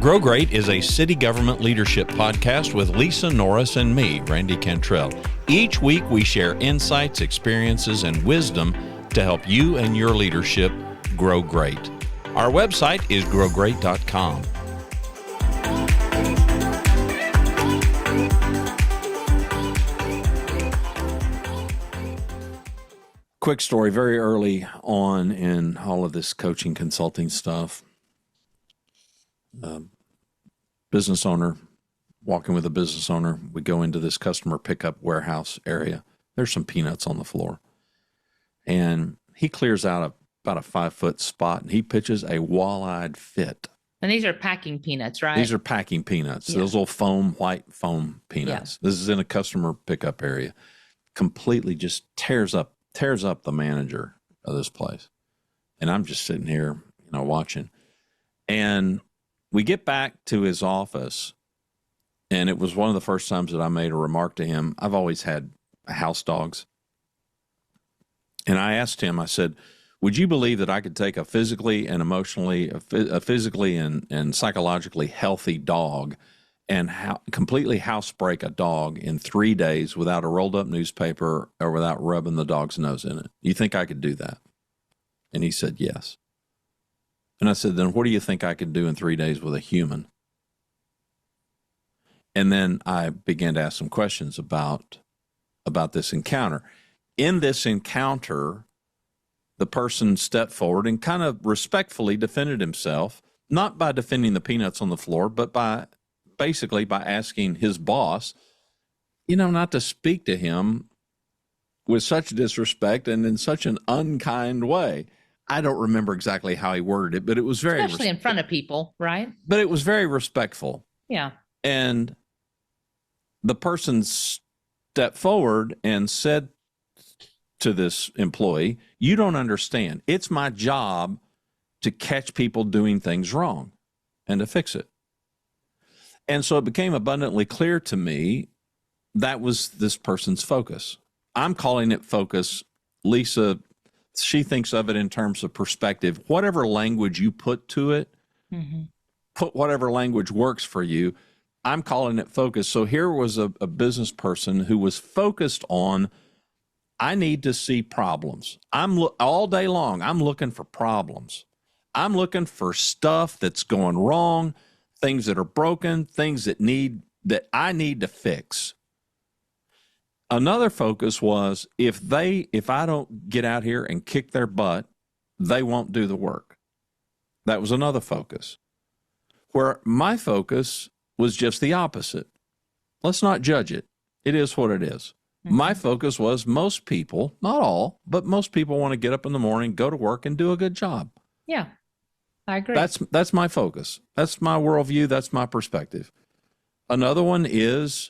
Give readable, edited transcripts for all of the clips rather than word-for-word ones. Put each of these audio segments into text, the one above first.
Grow Great is a city government leadership podcast with Lisa Norris and me, Randy Cantrell. Each week we share insights, experiences, and wisdom to help you and your leadership grow great. Our website is growgreat.com. Quick story, very early on in all of this coaching consulting stuff. Business owner, walking with a business owner, we go into this customer pickup warehouse area. There's some peanuts on the floor. And he clears out about a 5-foot spot and he pitches a wall-eyed fit. And these are packing peanuts, right? These are packing peanuts. Yeah. Those little white foam peanuts. Yeah. This is in a customer pickup area. Completely just tears up the manager of this place. And I'm just sitting here, watching. And we get back to his office, and it was one of the first times that I made a remark to him. I've always had house dogs. And I asked him, I said, would you believe that I could take a physically and emotionally, a physically and psychologically healthy dog and completely housebreak a dog in 3 days without a rolled up newspaper or without rubbing the dog's nose in it? You think I could do that? And he said, yes. And I said, then what do you think I could do in 3 days with a human? And then I began to ask some questions about this encounter. In this encounter, the person stepped forward and kind of respectfully defended himself, not by defending the peanuts on the floor, but basically by asking his boss, not to speak to him with such disrespect and in such an unkind way. I don't remember exactly how he worded it, but it was very... Especially in front of people, right? But it was very respectful. Yeah. And the person stepped forward and said to this employee, you don't understand. It's my job to catch people doing things wrong and to fix it. And so it became abundantly clear to me that was this person's focus. I'm calling it focus. Lisa, she thinks of it in terms of perspective. Whatever language you put to it, put whatever language works for you. I'm calling it focus. So here was a business person who was focused on, I need to see problems. All day long, I'm looking for problems. I'm looking for stuff that's going wrong, things that are broken, things that I need to fix. Another focus was if I don't get out here and kick their butt, they won't do the work. That was another focus. Where my focus was just the opposite. Let's not judge it. It is what it is. Mm-hmm. My focus was most people, not all, but most people want to get up in the morning, go to work, and do a good job. Yeah, I agree. That's my focus. That's my worldview. That's my perspective. Another one is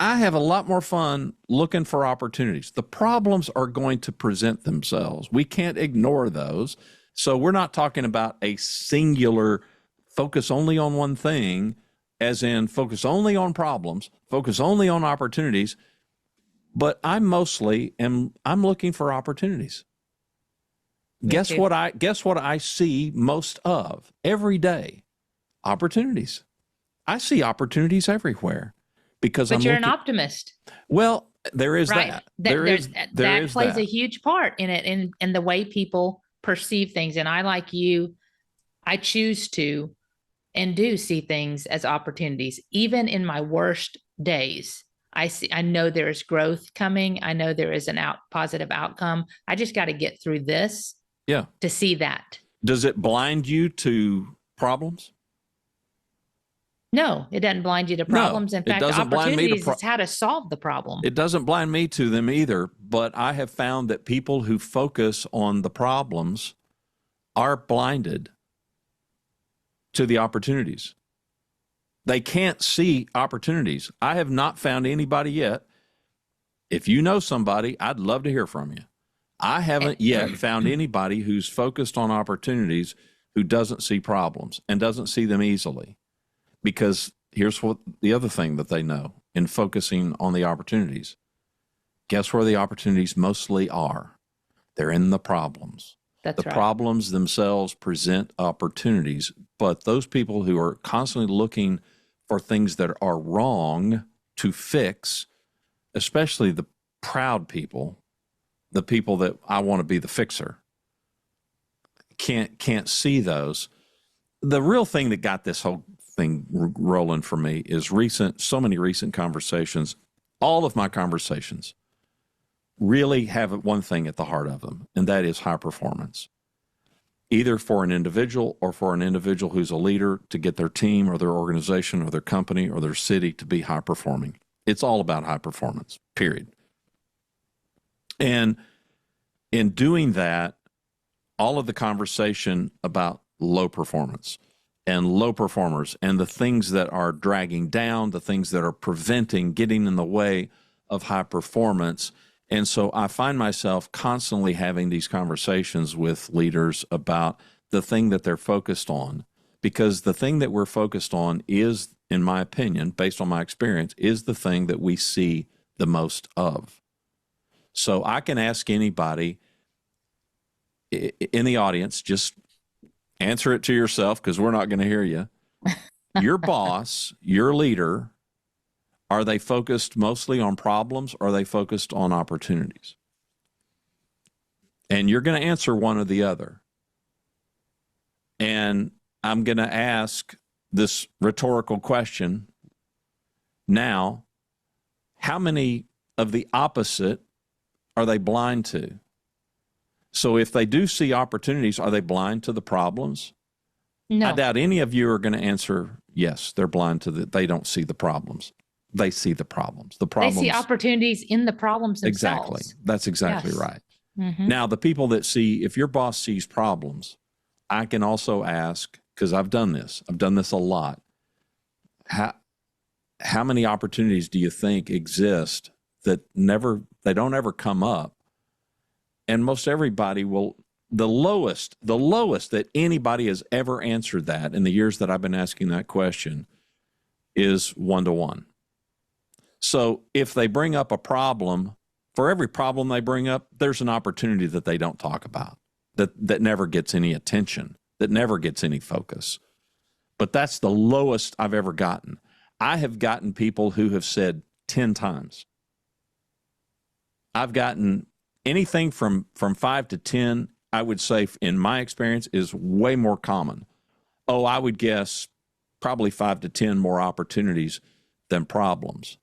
I have a lot more fun looking for opportunities. The problems are going to present themselves. We can't ignore those. So we're not talking about a singular focus only on one thing, as in focus only on problems, focus only on opportunities. But I'm looking for opportunities. Guess what I see most of every day? Opportunities. I see opportunities everywhere. But you're an optimist. Well, there is right? that. That plays a huge part in it, in the way people perceive things. And I, like you, I choose to and do see things as opportunities. Even in my worst days, I know there is growth coming. I know there is a positive outcome. I just got to get through this to see that. Does it blind you to problems? No, it doesn't blind you to problems. No, in fact, opportunities is how to solve the problem. It doesn't blind me to them either, but I have found that people who focus on the problems are blinded to the opportunities. They can't see opportunities. I have not found anybody yet. If you know somebody, I'd love to hear from you. I haven't yet found anybody who's focused on opportunities who doesn't see problems and doesn't see them easily. Because here's what the other thing that they know in focusing on the opportunities. Guess where the opportunities mostly are? They're in the problems. That's The right. problems themselves present opportunities, but those people who are constantly looking for things that are wrong to fix, especially the proud people, the people that I want to be the fixer, can't see those. The real thing that got this whole thing rolling for me is so many recent conversations. All of my conversations really have one thing at the heart of them, and that is high performance, either for an individual or for an individual who's a leader to get their team or their organization or their company or their city to be high performing. It's all about high performance, period. And in doing that, all of the conversation about low performance and low performers and the things that are dragging down, the things that are preventing, getting in the way of high performance. And so I find myself constantly having these conversations with leaders about the thing that they're focused on, because the thing that we're focused on is, in my opinion, based on my experience, is the thing that we see the most of. So I can ask anybody in the audience, just answer it to yourself because we're not going to hear you. Your boss, your leader, are they focused mostly on problems or are they focused on opportunities? And you're going to answer one or the other. And I'm going to ask this rhetorical question now: how many of the opposite are they blind to? So if they do see opportunities, are they blind to the problems? No. I doubt any of you are going to answer yes, they're blind to they don't see the problems. They see the problems. The problems. They see opportunities in the problems themselves. Exactly. That's exactly Yes. right. Mhm. Now, the people that see, if your boss sees problems, I can also ask, because I've done this a lot. How many opportunities do you think exist that they don't ever come up? And most everybody will, the lowest that anybody has ever answered that in the years that I've been asking that question is 1-to-1. So if they bring up a problem, for every problem they bring up, there's an opportunity that they don't talk about, that never gets any attention, that never gets any focus. But that's the lowest I've ever gotten. I have gotten people who have said 10 times. I've gotten anything from 5 to 10, I would say, in my experience, is way more common. Oh, I would guess probably 5 to 10 more opportunities than problems.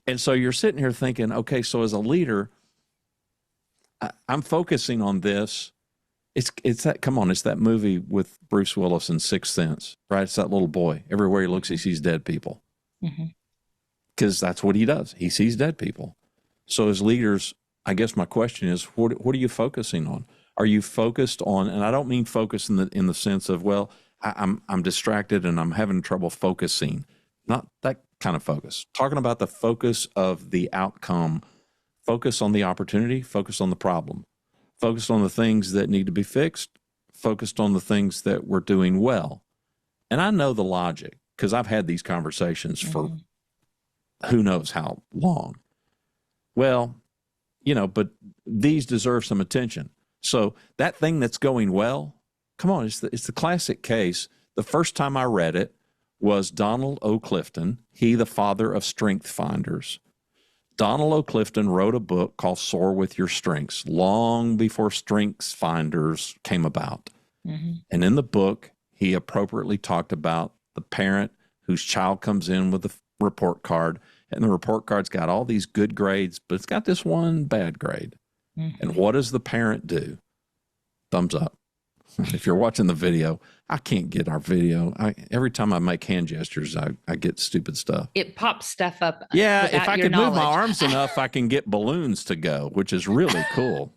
And so you're sitting here thinking, okay, so as a leader, I'm focusing on this. It's that, come on, it's that movie with Bruce Willis in Sixth Sense, right? It's that little boy. Everywhere he looks, he sees dead people. Because that's what he does. He sees dead people. So as leaders, I guess my question is, what are you focusing on? Are you focused on, and I don't mean focus in the sense of, well, I'm distracted and I'm having trouble focusing. Not that kind of focus. Talking about the focus of the outcome, focus on the opportunity, focus on the problem, focus on the things that need to be fixed, focused on the things that we're doing well. And I know the logic because I've had these conversations for who knows how long. Well, but these deserve some attention. So that thing that's going well, come on, it's the classic case. The first time I read it was Donald O. Clifton, he the father of Strength Finders. Donald O. Clifton wrote a book called Soar with Your Strengths long before Strength Finders came about. And in the book, he appropriately talked about the parent whose child comes in with a report card, and the report card's got all these good grades, but it's got this one bad grade. And what does the parent do? Thumbs up. If you're watching the video, I can't get our video. Every time I make hand gestures, I get stupid stuff. It pops stuff up. Yeah, without if I your could move my knowledge. arms enough, I can get balloons to go, which is really cool.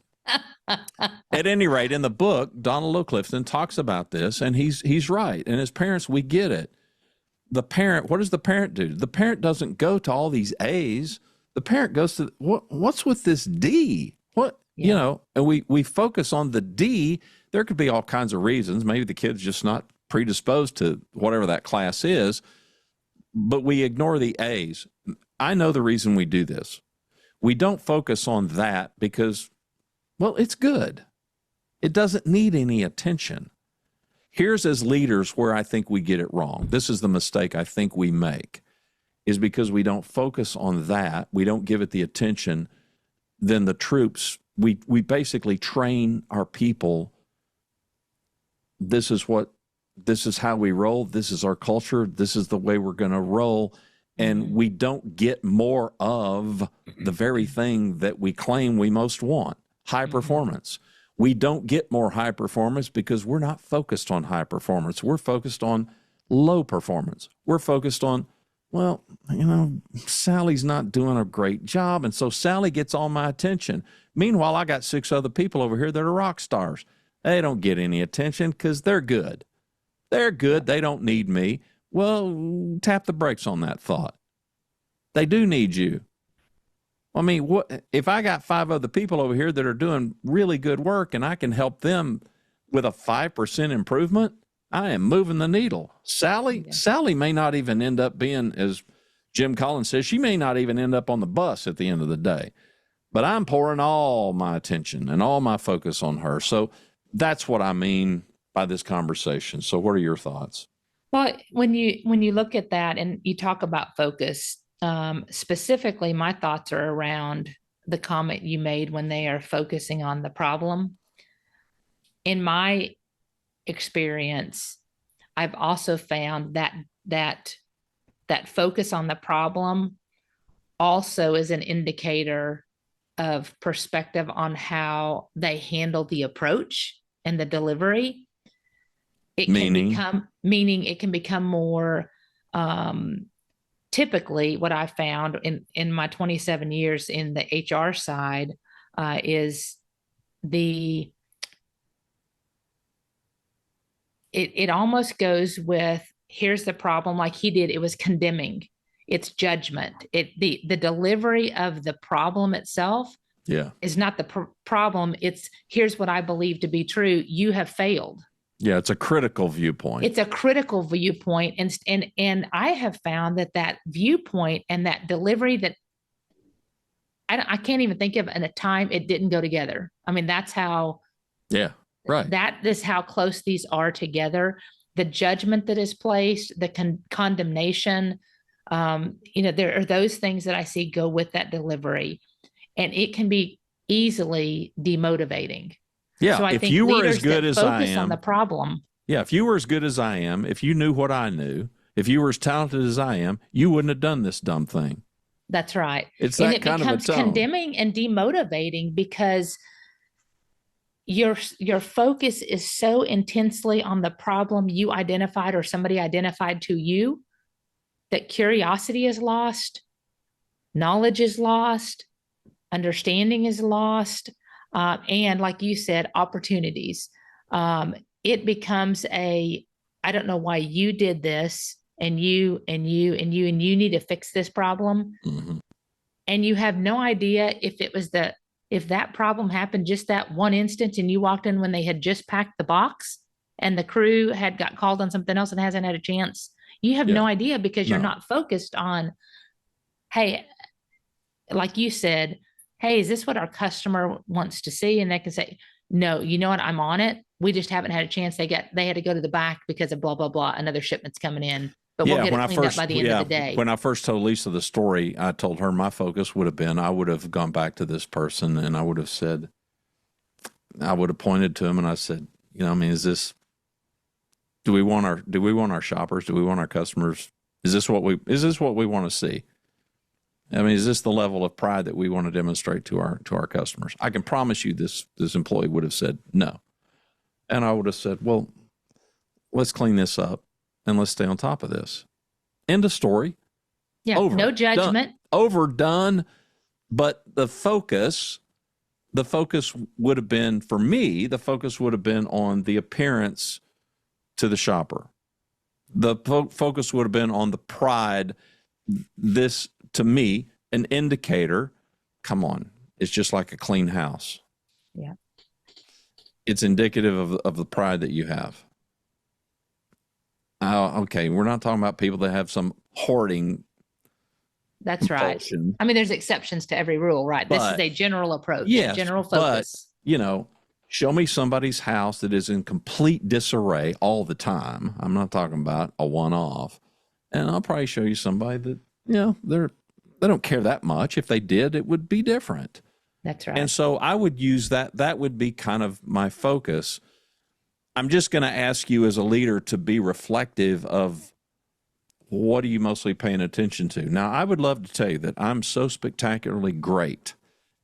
At any rate, in the book, Donald O. Clifton talks about this, and he's right. And as parents, we get it. The parent, what does the parent do? The parent doesn't go to all these A's. The parent goes to, what's with this D? And we focus on the D. There could be all kinds of reasons. Maybe the kid's just not predisposed to whatever that class is, but we ignore the A's. I know the reason we do this. We don't focus on that because, well, it's good. It doesn't need any attention. Here's as leaders where I think we get it wrong. This is the mistake I think we make, is because we don't focus on that. We don't give it the attention. Then the troops, we basically train our people. This is how we roll. This is our culture. This is the way we're going to roll. And we don't get more of the very thing that we claim we most want, high performance. We don't get more high performance because we're not focused on high performance. We're focused on low performance. We're focused on, well, Sally's not doing a great job, and so Sally gets all my attention. Meanwhile, I got 6 other people over here that are rock stars. They don't get any attention because they're good. They're good. They don't need me. Well, tap the brakes on that thought. They do need you. I mean, what if I got 5 other people over here that are doing really good work and I can help them with a 5% improvement? I am moving the needle. Sally may not even end up being, as Jim Collins says, she may not even end up on the bus at the end of the day. But I'm pouring all my attention and all my focus on her. So that's what I mean by this conversation. So what are your thoughts? Well, when you look at that and you talk about focus, specifically, my thoughts are around the comment you made when they are focusing on the problem. In my experience, I've also found that focus on the problem also is an indicator of perspective on how they handle the approach and the delivery. It can become more, typically what I found in my 27 years in the HR side, is it almost goes with, here's the problem, like he did, it was condemning. It's judgment. The delivery of the problem itself is not the problem. It's, here's what I believe to be true. You have failed. Yeah, it's a critical viewpoint. It's a critical viewpoint. And I have found that viewpoint and that delivery, that I can't even think of a time it didn't go together. I mean, that's how. Yeah, right. That is how close these are together. The judgment that is placed, the condemnation, there are those things that I see go with that delivery. And it can be easily demotivating. Yeah, so I if think you were as good as I focus am, on the problem. Yeah, if you were as good as I am, if you knew what I knew, if you were as talented as I am, you wouldn't have done this dumb thing. That's right. It's that kind of a tone. And it becomes condemning and demotivating because your focus is so intensely on the problem you identified or somebody identified to you that curiosity is lost, knowledge is lost, understanding is lost. And like you said, opportunities. It becomes I don't know why you did this, and you need to fix this problem. Mm-hmm. And you have no idea if that problem happened just that one instance and you walked in when they had just packed the box and the crew had got called on something else and hasn't had a chance. You have no idea because you're not focused on, hey, like you said, hey, is this what our customer wants to see? And they can say, no, you know what? I'm on it. We just haven't had a chance. They had to go to the back because of blah, blah, blah. Another shipment's coming in, but we'll get it cleaned up by the end of the day. When I first told Lisa the story, I told her my focus would have been, I would have gone back to this person and I would have said, I would have pointed to him and I said, do we want our shoppers? Do we want our customers? Is this what we want to see? I mean, is this the level of pride that we want to demonstrate to our customers? I can promise you this employee would have said no. And I would have said, well, let's clean this up and let's stay on top of this. End of story. Yeah, no judgment. Overdone. But the focus would have been, for me, the focus would have been on the appearance to the shopper. The focus would have been on the pride. This, to me, an indicator, come on, it's just like a clean house. Yeah. It's indicative of the pride that you have. Okay, we're not talking about people that have some hoarding. That's compulsion. Right. I mean, there's exceptions to every rule, right? This is a general approach, general focus. But, Show me somebody's house that is in complete disarray all the time. I'm not talking about a one-off. And I'll probably show you somebody that, they don't care that much. If they did, it would be different. That's And right. so I would use that. That would be kind of my focus. I'm just going to ask you as a leader to be reflective of what are you mostly paying attention to. Now, I would love to tell you that I'm so spectacularly great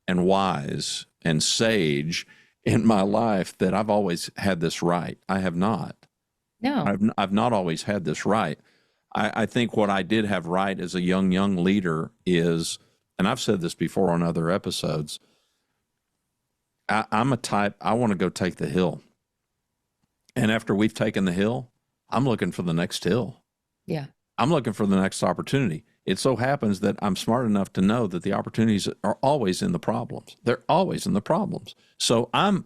and wise and sage in my life that I've always had this right. I have not. No, I've not always had this right. I think what I did have right as a young leader is, and I've said this before on other episodes, I'm a type, I want to go take the hill. And after we've taken the hill, I'm looking for the next hill. yeah, I'm looking for the next opportunity. It so happens that I'm smart enough to know that the opportunities are always in the problems. They're always in the problems. So I'm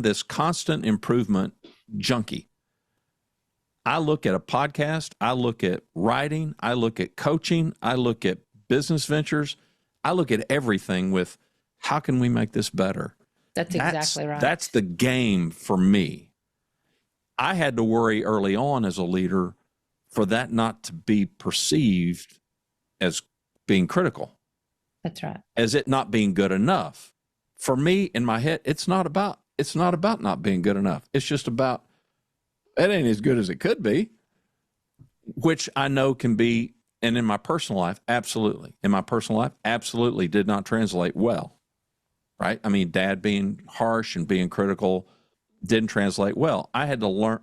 this constant improvement junkie. I look at a podcast, I look at writing, I look at coaching, I look at business ventures, I look at everything with how can we make this better? that's exactly right. That's the game for me. I had to worry early on as a leader for that not to be perceived as being critical, That's right. as it not being good enough. For me, in my head, it's not about not being good enough. It's just about it ain't as good as it could be, which I know can be. And in my personal life, absolutely. In my personal life, absolutely did not translate well. Right? I mean, dad being harsh and being critical didn't translate well. I had to learn.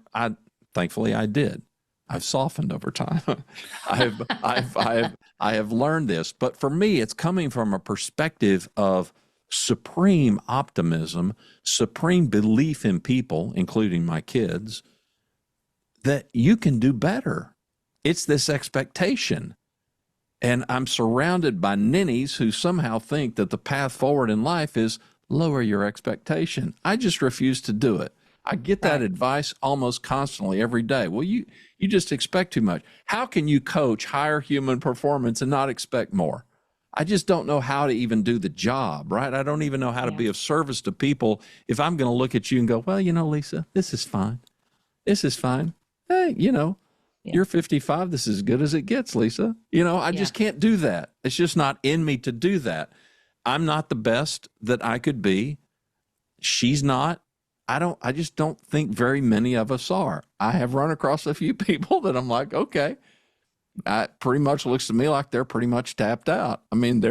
Thankfully I did. I've softened over time. I have learned this, but for me, it's coming from a perspective of supreme optimism, supreme belief in people, including my kids, that you can do better. It's this expectation. And I'm surrounded by ninnies who somehow think that the path forward in life is lower your expectation. I just refuse to do it. I get that Right. advice almost constantly every day. Well, you just expect too much. How can you coach higher human performance and not expect more? I just don't know how to even do the job, right? I don't even know how to Yeah. be of service to people if I'm going to look at you and go, well, Lisa, this is fine. This is fine. Hey, Yeah. you're 55. This is as good as it gets, Lisa. I just can't do that. It's just not in me to do that. I'm not the best that I could be. She's not. I just don't think very many of us are. I have run across a few people that I'm like, okay, it pretty much looks to me like they're pretty much tapped out. I mean,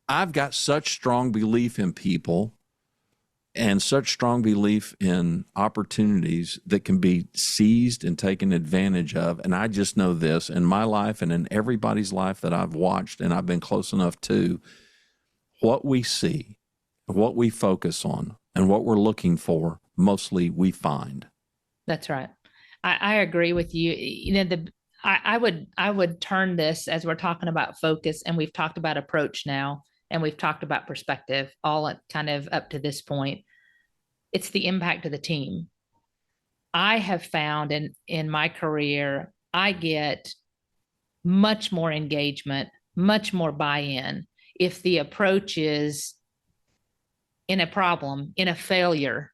I've got such strong belief in people and such strong belief in opportunities that can be seized and taken advantage of. And I just know this in my life and in everybody's life that I've watched and I've been close enough to, what we see, what we focus on, and what we're looking for, mostly we find. That's right. I agree with you. I would turn this, as we're talking about focus, and we've talked about approach now, and we've talked about perspective, all kind of up to this point. It's the impact of the team. I have found in my career, I get much more engagement, much more buy-in if the approach is in a problem, in a failure,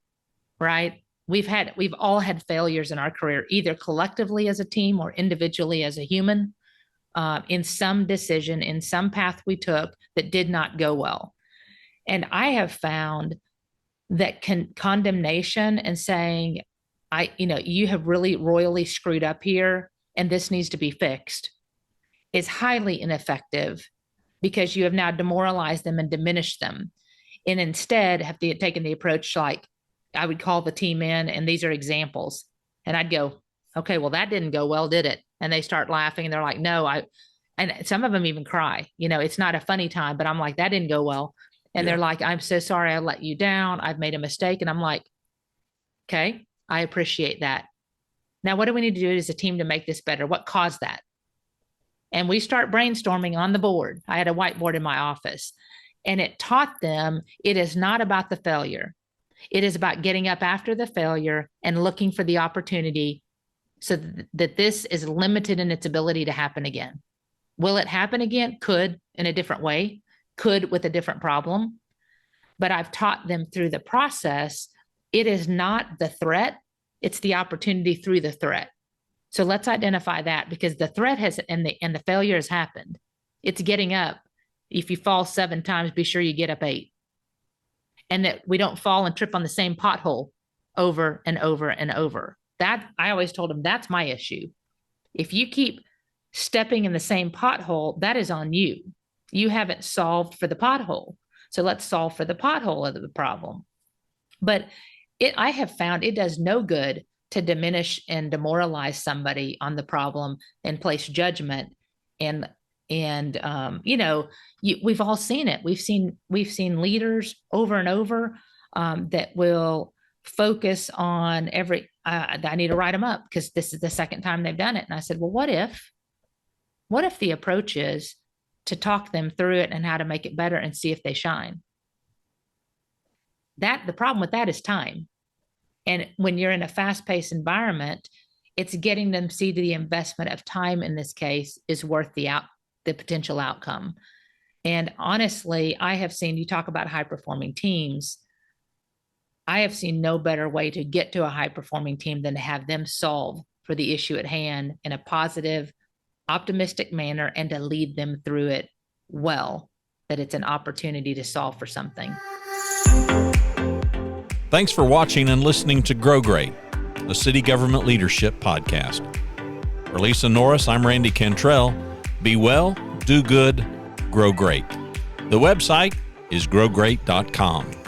right? We've all had failures in our career, either collectively as a team or individually as a human, in some decision, in some path we took that did not go well. And I have found that condemnation and saying, you have really royally screwed up here and this needs to be fixed is highly ineffective because you have now demoralized them and diminished them. And instead have taken the approach like, I would call the team in, and these are examples. And I'd go, okay, well, that didn't go well, did it? And they start laughing and they're like, no, and some of them even cry. It's not a funny time, but I'm like, that didn't go well. And they're like, I'm so sorry I let you down. I've made a mistake. And I'm like, okay, I appreciate that. Now, what do we need to do as a team to make this better? What caused that? And we start brainstorming on the board. I had a whiteboard in my office, and it taught them it is not about the failure. It is about getting up after the failure and looking for the opportunity so that this is limited in its ability to happen again. Will it happen again? Could, in a different way, could with a different problem. but I've taught them through the process. It is not the threat, it's the opportunity through the threat. So let's identify that, because the threat has and the failure has happened. It's getting up. If you fall 7 times, be sure you get up 8. And that we don't fall and trip on the same pothole over and over and over. That, I always told them, that's my issue. If you keep stepping in the same pothole, that is on you. You haven't solved for the pothole. So let's solve for the pothole of the problem. But I have found it does no good to diminish and demoralize somebody on the problem and place judgment. And we've all seen it. We've seen leaders over and over that will focus on I need to write them up because this is the second time they've done it. And I said, well, what if the approach is to talk them through it and how to make it better and see if they shine? The problem with that is time. And when you're in a fast-paced environment, it's getting them to see the investment of time in this case is worth the potential outcome. And honestly, I have seen, you talk about high-performing teams, I have seen no better way to get to a high-performing team than to have them solve for the issue at hand in a positive, optimistic manner and to lead them through it well, that it's an opportunity to solve for something. Thanks for watching and listening to Grow Great, the City Government Leadership Podcast. For Lisa Norris, I'm Randy Cantrell. Be well, do good, grow great. The website is growgreat.com.